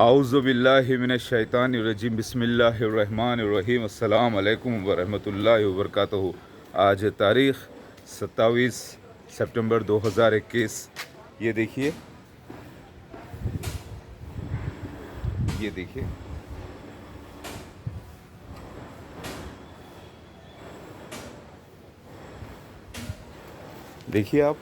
आऊज़ुबिल्लाहि मिनश्शैतानिर्रजीम बिस्मिल्लाहिर्रहमानिर्रहीम अस्सलाम वालेकुम वरहमतुल्लाहि वबरकातुहू। आज तारीख़ 27 सितंबर 2021। ये देखिए, ये देखिए, देखिए आप।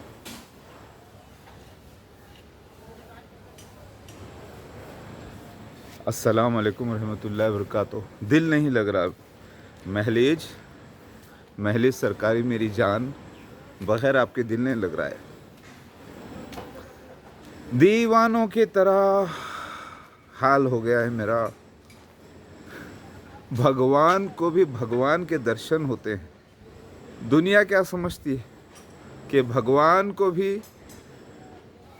अस्सलाम वालेकुम रहमतुल्लाहि वबरकातुहू। दिल नहीं लग रहा। महलीज महलीज सरकारी मेरी जान, बग़ैर आपके दिल नहीं लग रहा है। दीवानों की तरह हाल हो गया है मेरा। भगवान को भी भगवान के दर्शन होते हैं। दुनिया क्या समझती है कि भगवान को भी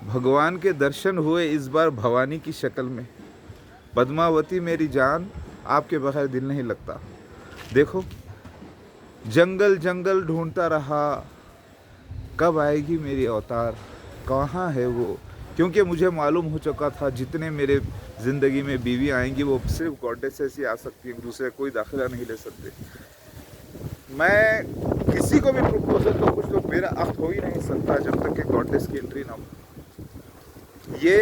भगवान के दर्शन हुए, इस बार भवानी की शक्ल में। पद्मावती मेरी जान, आपके बगैर दिल नहीं लगता। देखो, जंगल जंगल ढूंढता रहा, कब आएगी मेरी अवतार, कहाँ है वो। क्योंकि मुझे मालूम हो चुका था जितने मेरे ज़िंदगी में बीवी आएंगी वो सिर्फ गॉडेसेस ही आ सकती है, दूसरे कोई दाखिला नहीं ले सकते। मैं किसी को भी प्रपोजल तो कुछ तो मेरा अख्त हो ही नहीं सकता जब तक कि गॉडेस की एंट्री ना हो। ये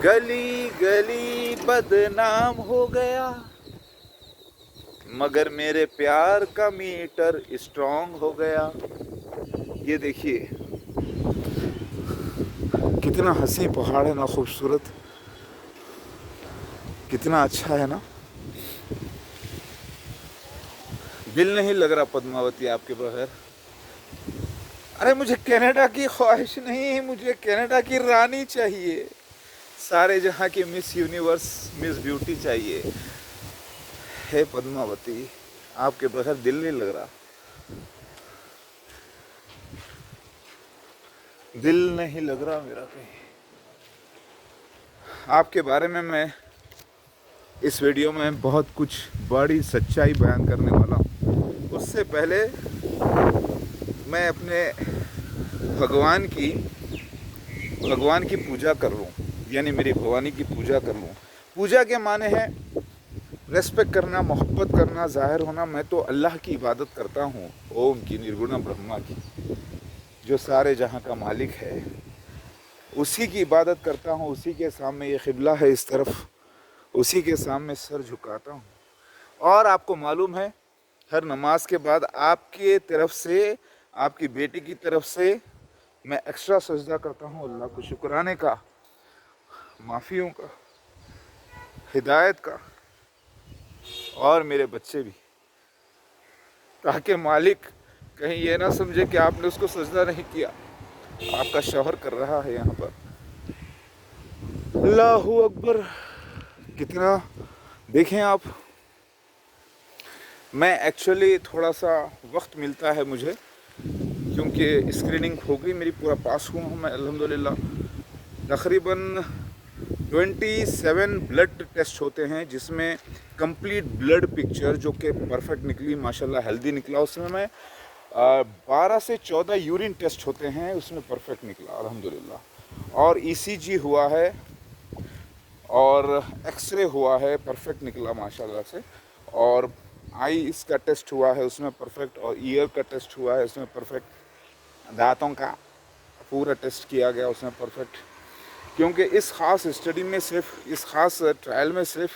गली गली बदनाम हो गया, मगर मेरे प्यार का मीटर स्ट्रांग हो गया। ये देखिए कितना हंसी पहाड़ है ना, खूबसूरत, कितना अच्छा है ना। दिल नहीं लग रहा पद्मावती आपके बगैर। अरे मुझे कनाडा की ख्वाहिश नहीं, मुझे कनाडा की रानी चाहिए। सारे जहाँ की मिस यूनिवर्स, मिस ब्यूटी चाहिए। हे पद्मावती, आपके बगैर दिल नहीं लग रहा। दिल नहीं लग रहा मेरा कहीं। आपके बारे में मैं इस वीडियो में बहुत कुछ बड़ी सच्चाई बयान करने वाला हूँ। उससे पहले मैं अपने भगवान की पूजा कर लूँ, यानी मेरी भवानी की पूजा कर लूँ। पूजा के माने हैं रेस्पेक्ट करना, मोहब्बत करना, ज़ाहिर होना। मैं तो अल्लाह की इबादत करता हूँ, ओम की, निर्गुण ब्रह्मा की, जो सारे जहाँ का मालिक है। उसी की इबादत करता हूँ, उसी के सामने ये क़िबला है इस तरफ, उसी के सामने सर झुकाता हूँ। और आपको मालूम है, हर नमाज के बाद आपके तरफ से, आपकी बेटी की तरफ से मैं एक्स्ट्रा सजदा करता हूँ अल्लाह को, शुक्राने का, माफ़ियों का, हिदायत का, और मेरे बच्चे भी, ताकि मालिक कहीं ये ना समझे कि आपने उसको सजदा नहीं किया। आपका शौहर कर रहा है यहाँ पर। अल्लाहू अकबर। कितना, देखें आप, मैं एक्चुअली थोड़ा सा वक्त मिलता है मुझे, क्योंकि स्क्रीनिंग हो गई मेरी, पूरा पास हुआ हूँ मैं अल्हम्दुलिल्लाह। तकरीबन 27 ब्लड टेस्ट होते हैं, जिसमें कंप्लीट ब्लड पिक्चर जो कि परफेक्ट निकली, माशाल्लाह हेल्दी निकला। उसमें मैं 12 से 14 यूरिन टेस्ट होते हैं, उसमें परफेक्ट निकला अल्हम्दुलिल्लाह। और ईसीजी हुआ है और एक्सरे हुआ है, परफेक्ट निकला माशाल्लाह से। और आई इसका टेस्ट हुआ है, उसमें परफेक्ट। और ईयर का टेस्ट हुआ है, उसमें परफेक्ट। दांतों का पूरा टेस्ट किया गया, उसमें परफेक्ट। क्योंकि इस ख़ास स्टडी में, सिर्फ इस ख़ास ट्रायल में सिर्फ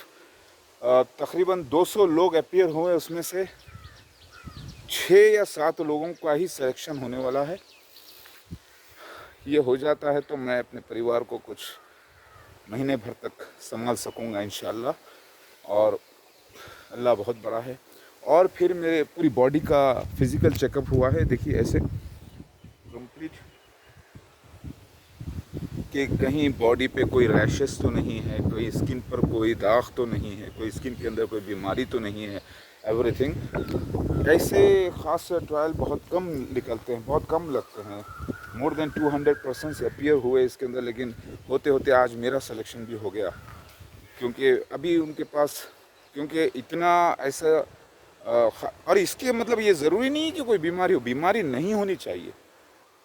तकरीबन 200 लोग अपीयर हुए, उसमें से 6 या 7 लोगों का ही सिलेक्शन होने वाला है। ये हो जाता है तो मैं अपने परिवार को कुछ महीने भर तक संभाल सकूँगा इंशाअल्लाह। और अल्लाह बहुत बड़ा है। और फिर मेरे पूरी बॉडी का फिज़िकल चेकअप हुआ है। देखिए ऐसे कंप्लीट, कि कहीं बॉडी पे कोई रैशेस तो नहीं है, कोई स्किन पर कोई दाग तो नहीं है, कोई स्किन के अंदर कोई बीमारी तो नहीं है, एवरीथिंग। ऐसे ख़ास ट्रायल बहुत कम निकलते हैं, बहुत कम लगते हैं। मोर देन 200% अपीयर हुए इसके अंदर, लेकिन होते होते आज मेरा सिलेक्शन भी हो गया। क्योंकि अभी उनके पास, क्योंकि इतना ऐसा और इसके मतलब ये ज़रूरी नहीं है कि कोई बीमारी हो, बीमारी नहीं होनी चाहिए,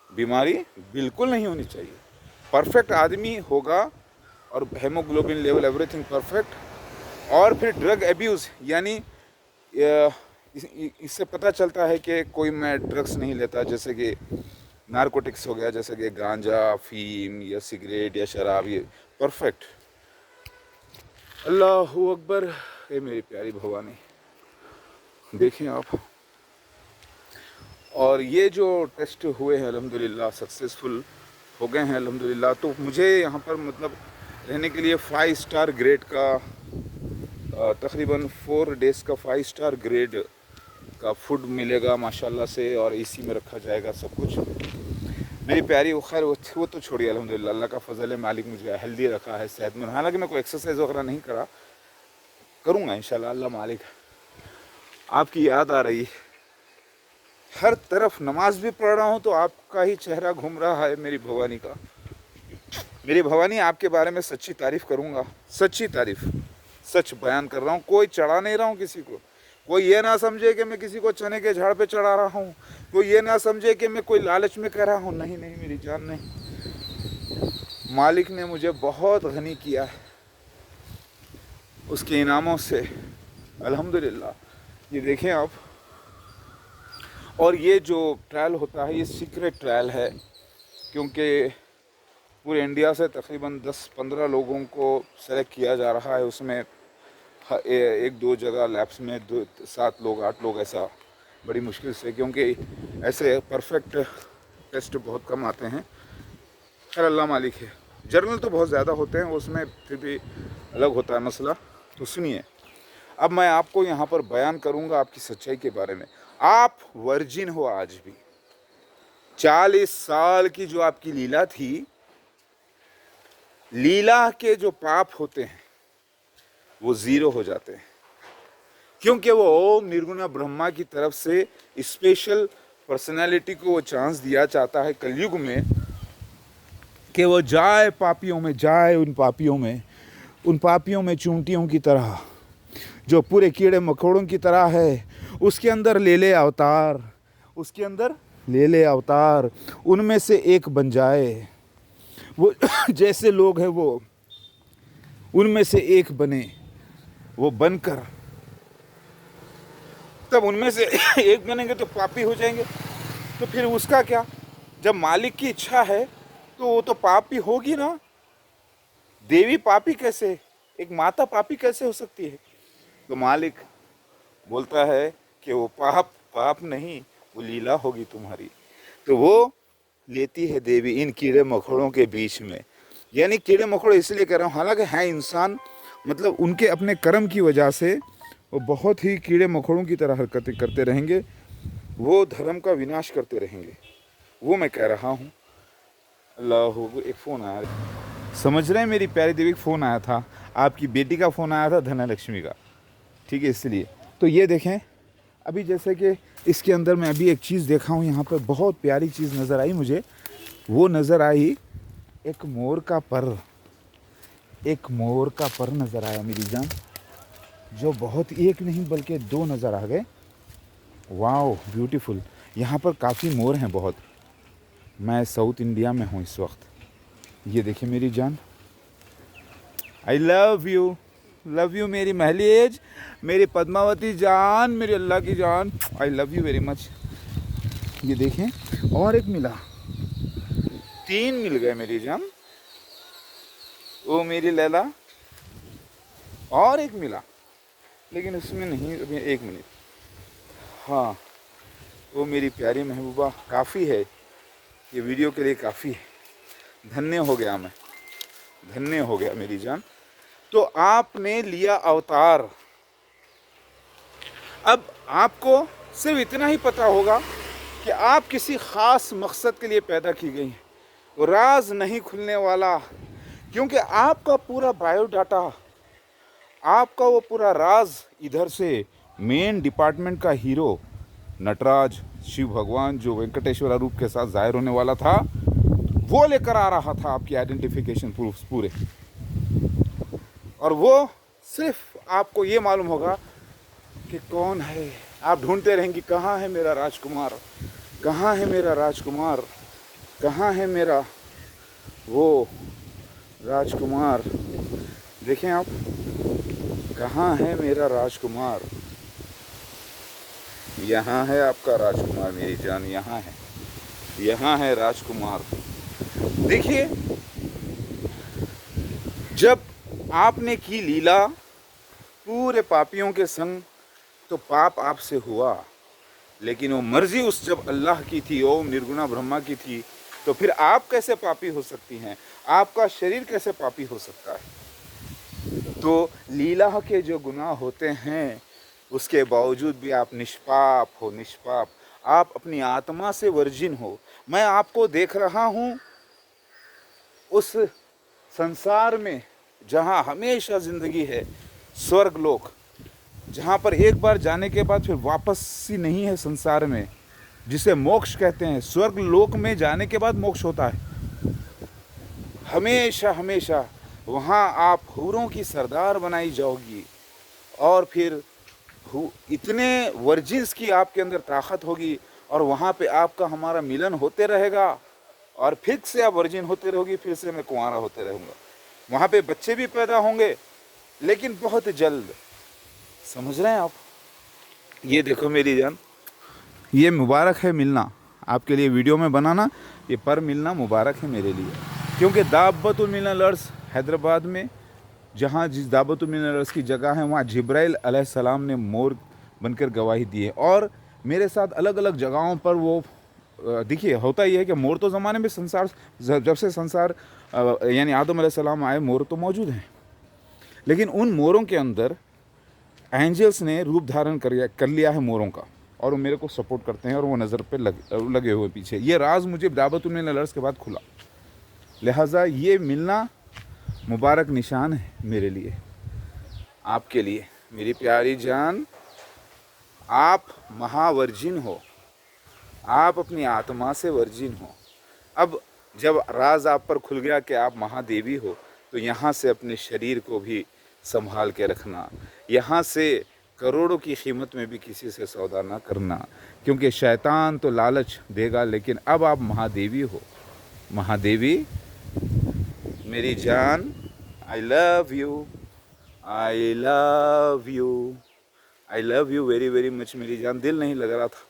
बीमारी बिल्कुल नहीं होनी चाहिए। परफेक्ट आदमी होगा और हेमोग्लोबिन लेवल एवरीथिंग परफेक्ट। और फिर ड्रग एब्यूज़, यानी इससे पता चलता है कि कोई मैं ड्रग्स नहीं लेता, जैसे कि नारकोटिक्स हो गया, जैसे कि गांजा, फीम या सिगरेट या शराब, ये परफेक्ट। अल्लाहू अकबर। ये मेरी प्यारी भवानी, देखें आप। और ये जो टेस्ट हुए हैं अल्हम्दुलिल्लाह सक्सेसफुल हो गए हैं अल्हम्दुलिल्लाह। तो मुझे यहाँ पर मतलब रहने के लिए 5 स्टार ग्रेड का तकरीबन 4 डेज़ का 5 स्टार ग्रेड का फूड मिलेगा माशाल्लाह से, और इसी में रखा जाएगा सब कुछ। मेरी प्यारी खैर वो तो छोड़िए, अल्हम्दुलिल्लाह अल्लाह का फजल है, मालिक मुझे हेल्दी रखा है, सेहतमंद। हालांकि मैं कोई एक्सरसाइज वगैरह नहीं करूँगा इंशाल्लाह, अल्लाह मालिक। आपकी याद आ रही, हर तरफ नमाज भी पढ़ रहा हूँ तो आपका ही चेहरा घूम रहा है मेरी भवानी का। मेरी भवानी, आपके बारे में सच्ची तारीफ़ करूँगा, सच्ची तारीफ़, सच बयान कर रहा हूँ, कोई चढ़ा नहीं रहा हूँ किसी को। कोई ये ना समझे कि मैं किसी को चने के झाड़ पे चढ़ा रहा हूँ, कोई ये ना समझे कि मैं कोई लालच में कह रहा हूँ। नहीं नहीं मेरी जान, नहीं। मालिक ने मुझे बहुत गनी किया है उसके इनामों से अल्हम्दुलिल्लाह। ये देखें आप। और ये जो ट्रायल होता है ये सीक्रेट ट्रायल है, क्योंकि पूरे इंडिया से तकरीबन 10-15 लोगों को सेलेक्ट किया जा रहा है। उसमें 1-2 जगह लैब्स में 7 लोग 8 लोग, ऐसा बड़ी मुश्किल से, क्योंकि ऐसे परफेक्ट टेस्ट बहुत कम आते हैं। खैर अल्लाह मालिक है। जर्नल तो बहुत ज़्यादा होते हैं, उसमें फिर भी अलग होता है मसला। तो सुनिए, अब मैं आपको यहाँ पर बयान करूँगा आपकी सच्चाई के बारे में। आप वर्जिन हो आज भी, 40 साल की जो आपकी लीला थी, लीला के जो पाप होते हैं वो ज़ीरो हो जाते हैं, क्योंकि वो ओम निर्गुणा ब्रह्मा की तरफ से स्पेशल पर्सनालिटी को वो चांस दिया चाहता है कलयुग में कि वो जाए पापियों में, जाए उन पापियों में चूंटियों की तरह, जो पूरे कीड़े मकोड़ों की तरह है, उसके अंदर ले ले अवतार, उसके अंदर ले ले अवतार, उनमें से एक बन जाए। वो जैसे लोग हैं वो उनमें से एक बने, वो बनकर तब उनमें से एक बनेंगे तो पापी हो जाएंगे। तो फिर उसका क्या, जब मालिक की इच्छा है तो वो तो पापी होगी ना। देवी पापी कैसे, एक माता पापी कैसे हो सकती है? तो मालिक बोलता है कि वो पाप नहीं, वो लीला होगी तुम्हारी। तो वो लेती है देवी इन कीड़े मकोड़ों के बीच में। यानी कीड़े मकोड़े इसलिए कह रहा हूँ, हालांकि हैं इंसान, मतलब उनके अपने कर्म की वजह से वो बहुत ही कीड़े मकोड़ों की तरह हरकतें करते रहेंगे, वो धर्म का विनाश करते रहेंगे, वो मैं कह रहा हूँ। अल्लाह, एक फ़ोन आया, समझ रहे हैं मेरी प्यारी देवी, फ़ोन आया था, आपकी बेटी का फ़ोन आया था, धनलक्ष्मी का, ठीक है, इसलिए। तो ये देखें, अभी जैसे कि इसके अंदर मैं अभी एक चीज़ देखा हूँ, यहाँ पर बहुत प्यारी चीज़ नज़र आई मुझे। वो नज़र आई एक मोर का पर, एक मोर का पर नज़र आया मेरी जान, जो बहुत, एक नहीं बल्कि 2 नज़र आ गए। Wow beautiful. यहाँ पर काफ़ी मोर हैं बहुत। मैं साउथ इंडिया में हूँ इस वक्त। ये देखिए मेरी जान, आई लव यू मेरी महलीज, मेरी पद्मावती जान, मेरी अल्लाह की जान, आई लव यू वेरी मच। ये देखें, और एक मिला, 3 मिल गए मेरी जान, ओ मेरी लैला, और एक मिला, लेकिन उसमें नहीं, अभी 1 मिनट। हाँ, वो मेरी प्यारी महबूबा, काफ़ी है ये वीडियो के लिए, काफ़ी है। धन्य हो गया मैं, धन्य हो गया मेरी जान। तो आपने लिया अवतार। अब आपको सिर्फ इतना ही पता होगा कि आप किसी ख़ास मकसद के लिए पैदा की गई हैं, वो राज नहीं खुलने वाला, क्योंकि आपका पूरा बायोडाटा, आपका वो पूरा राज इधर से मेन डिपार्टमेंट का हीरो नटराज शिव भगवान, जो वेंकटेश्वर रूप के साथ जाहिर होने वाला था, वो लेकर आ रहा था आपकी आइडेंटिफिकेशन प्रूफ्स पूरे। और वो सिर्फ आपको ये मालूम होगा कि कौन है, आप ढूंढते रहेंगे कहाँ है मेरा राजकुमार, कहाँ है मेरा राजकुमार, कहाँ है मेरा वो राजकुमार, देखें आप, कहाँ है मेरा राजकुमार? यहाँ है आपका राजकुमार मेरी जान, यहाँ है, यहाँ है राजकुमार। देखिए, जब आपने की लीला पूरे पापियों के संग तो पाप आपसे हुआ, लेकिन वो मर्जी उस जब अल्लाह की थी, ओम निर्गुणा ब्रह्मा की थी, तो फिर आप कैसे पापी हो सकती हैं? आपका शरीर कैसे पापी हो सकता है? तो लीला के जो गुनाह होते हैं उसके बावजूद भी आप निष्पाप हो, निष्पाप। आप अपनी आत्मा से वर्जिन हो। मैं आपको देख रहा हूँ उस संसार में जहाँ हमेशा ज़िंदगी है, स्वर्ग लोक, जहाँ पर एक बार जाने के बाद फिर वापस ही नहीं है संसार में, जिसे मोक्ष कहते हैं। स्वर्ग लोक में जाने के बाद मोक्ष होता है, हमेशा हमेशा वहाँ आप हूरों की सरदार बनाई जाओगी, और फिर इतने वर्जिन्स की आपके अंदर ताकत होगी, और वहाँ पे आपका हमारा मिलन होते रहेगा, और फिर से आप वर्जिन होते रहोगी, फिर से मैं कुंवारा होते रहूँगा। वहाँ पे बच्चे भी पैदा होंगे, लेकिन बहुत जल्द। समझ रहे हैं आप? ये देखो मेरी जान, ये मुबारक है मिलना आपके लिए, वीडियो में बनाना, ये पर मिलना मुबारक है मेरे लिए, क्योंकि दावतुल मिनल अर्ज़ हैदराबाद में, जहाँ जिस दावतुल मिनल अर्ज़ की जगह है, वहाँ जिब्राइल अलैहिस्सलाम ने मोर बनकर गवाही दी है। और मेरे साथ अलग अलग जगहों पर वो, देखिए होता ही है कि मोर तो ज़माने में संसार, जब से संसार यानी आदम अलैहिस्सलाम आए, मोर तो मौजूद हैं, लेकिन उन मोरों के अंदर एंजल्स ने रूप धारण कर लिया है मोरों का, और वो मेरे को सपोर्ट करते हैं, और वो नज़र पे लगे हुए पीछे। ये राज मुझे दावतुल मिनल अर्ज़ के बाद खुला, लिहाजा ये मिलना मुबारक निशान है मेरे लिए, आपके लिए। मेरी प्यारी जान, आप महावर्जिन हो, आप अपनी आत्मा से वर्जिन हो। अब जब राज आप पर खुल गया कि आप महादेवी हो, तो यहाँ से अपने शरीर को भी संभाल के रखना, यहाँ से करोड़ों की कीमत में भी किसी से सौदा ना करना, क्योंकि शैतान तो लालच देगा, लेकिन अब आप महादेवी हो। महादेवी मेरी जान, आई love you, I love you, I love you very very much मेरी जान। दिल नहीं लग रहा था,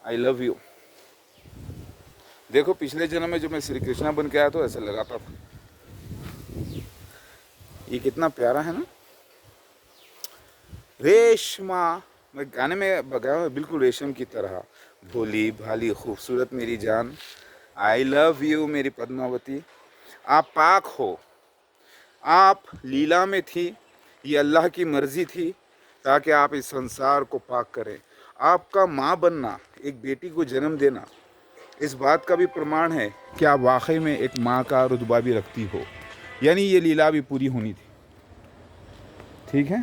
आई लव यू। देखो, पिछले जन्म में जो मैं श्री कृष्णा बन के आया तो ऐसा लगाता था। ये कितना प्यारा है ना, रेशमा। मैं गाने में बगाया बिल्कुल रेशम की तरह, भोली भाली खूबसूरत मेरी जान। आई लव यू मेरी पद्मावती। आप पाक हो, आप लीला में थी, ये अल्लाह की मर्ज़ी थी ताकि आप इस संसार को पाक करें। आपका माँ बनना, एक बेटी को जन्म देना, इस बात का भी प्रमाण है कि आप वाकई में एक माँ का रुतबा भी रखती हो, यानी ये लीला भी पूरी होनी थी। ठीक है,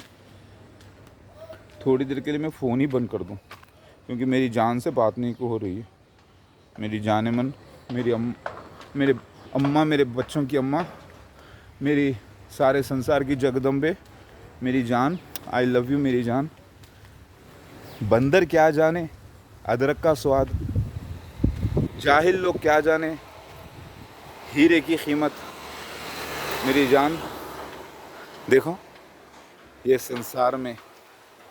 थोड़ी देर के लिए मैं फ़ोन ही बंद कर दूं, क्योंकि मेरी जान से बात नहीं को हो रही है। मेरी जान मन, मेरे अम्मा, मेरे बच्चों की अम्मा, मेरी सारे संसार की जगदम्बे, मेरी जान, आई लव यू मेरी जान। बंदर क्या जाने अदरक का स्वाद, जाहिल लोग क्या जाने हीरे की कीमत। मेरी जान, देखो, ये संसार में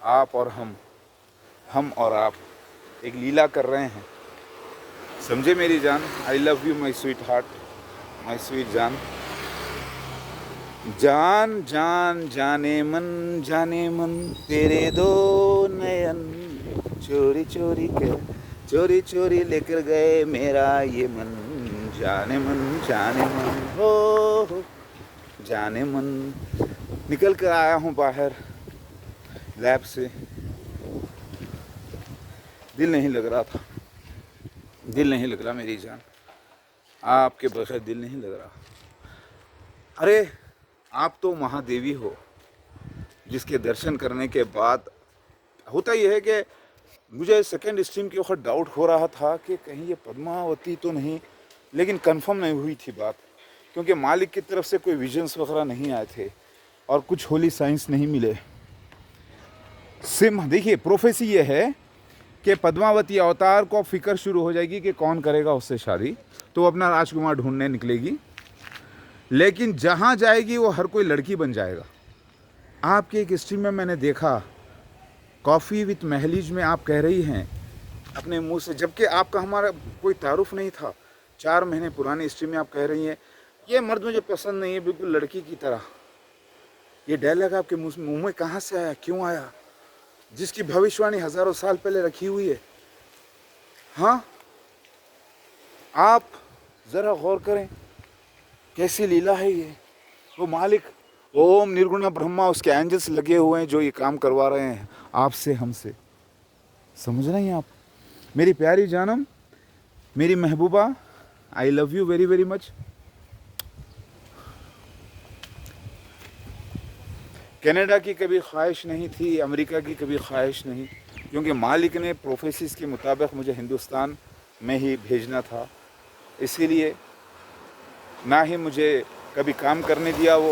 आप और हम और आप एक लीला कर रहे हैं, समझे मेरी जान। आई love you my sweet heart, my sweet जान। जान जान जाने मन तेरे दो नयन, चोरी चोरी के चोरी चोरी लेकर गए मेरा ये मन। जाने मन हो जाने मन। निकल कर आया हूँ बाहर लैब से, दिल नहीं लग रहा था, दिल नहीं लग रहा मेरी जान, आपके बगैर दिल नहीं लग रहा। अरे आप तो महादेवी हो, जिसके दर्शन करने के बाद होता यह है कि मुझे सेकंड स्ट्रीम के वक्त डाउट हो रहा था कि कहीं ये पद्मावती तो नहीं, लेकिन कंफर्म नहीं हुई थी बात, क्योंकि मालिक की तरफ से कोई विजन्स वगैरह नहीं आए थे और कुछ होली साइंस नहीं मिले। देखिए, प्रोफेसी ये है कि पद्मावती अवतार को फिक्र शुरू हो जाएगी कि कौन करेगा उससे शादी, तो वो अपना राजकुमार ढूंढने निकलेगी। लेकिन जहाँ जाएगी वो हर कोई लड़की बन जाएगा। आपके एक स्ट्रीम में मैंने देखा, कॉफ़ी विथ महलीज में आप कह रही हैं अपने मुंह से, जबकि आपका हमारा कोई तारुफ नहीं था, 4 महीने पुरानी स्ट्रीम में आप कह रही हैं ये मर्द मुझे पसंद नहीं है, बिल्कुल लड़की की तरह। ये डायलॉग आपके मुंह में कहाँ से आया, क्यों आया, जिसकी भविष्यवाणी हज़ारों साल पहले रखी हुई है? हाँ, आप ज़रा गौर करें, कैसी लीला है ये। वो मालिक ओम निर्गुण ब्रह्मा, उसके एंजल्स लगे हुए हैं जो ये काम करवा रहे हैं आपसे, हमसे। समझ रहे हैं आप? मेरी प्यारी जानम, मेरी महबूबा, I love you very very much. Canada की कभी ख्वाहिश नहीं थी, अमेरिका की कभी ख्वाहिश नहीं, क्योंकि मालिक ने प्रोफेसिस के मुताबिक मुझे हिंदुस्तान में ही भेजना था, इसीलिए ना ही मुझे कभी काम करने दिया वो।